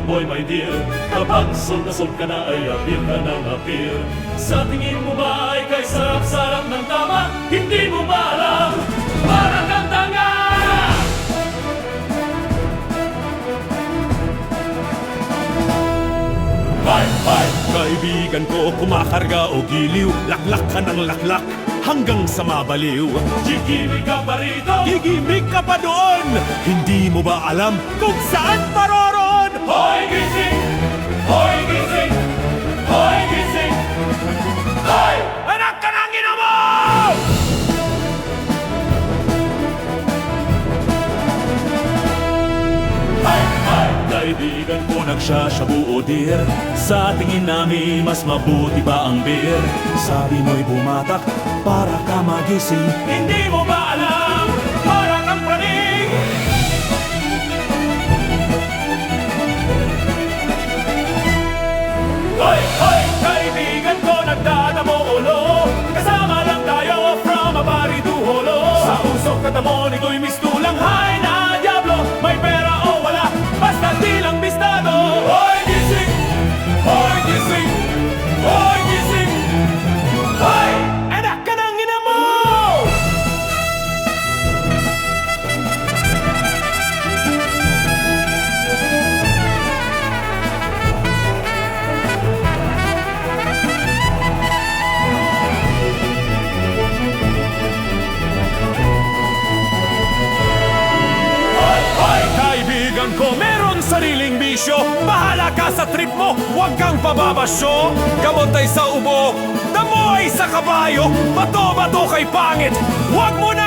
boy, my dear. Kapag sold ka na ay appeal ka ng appeal. Sa tingin mo ba ay kay sarap-sarap ng tama? Hindi mo ba alam? Parang kang tanga! Bye! Kaibigan ko, kumakarga o giliw. Laklak ka ng laklak hanggang sa mabaliw. Gigimik ka pa rito, gigimik ka pa doon. Hindi mo ba alam kung saan paroroon? Hoy gising! Hoy gising! Hoy gising! Hoy! Anak ka ng ina mo! Kaibigan ko nagsasyabu o dear. Sa tingin namin mas mabuti pa ang beer. Sabi mo'y bumatak para ka magising. Hindi mo ba alam? Parang ang praning. Hoy! Hoy! Kaibigan ko nagdadamo ulo. Kasama lang tayo from Abari to Holo. Sa usok katamon ito'y mistulang hay na diablo. May pera o wala, basta di lang bistado. Hoy gising! Hoy gising! Hoy gising! Hoy! Anak ka ng ina mo! Kaibigan ko, meron sariling bisyo. Bahala ka sa trip mo, huwag kang pababasyo. Gamot ay sa ubo, damo ay sa kabayo. Bato-bato kay pangit, huwag mo na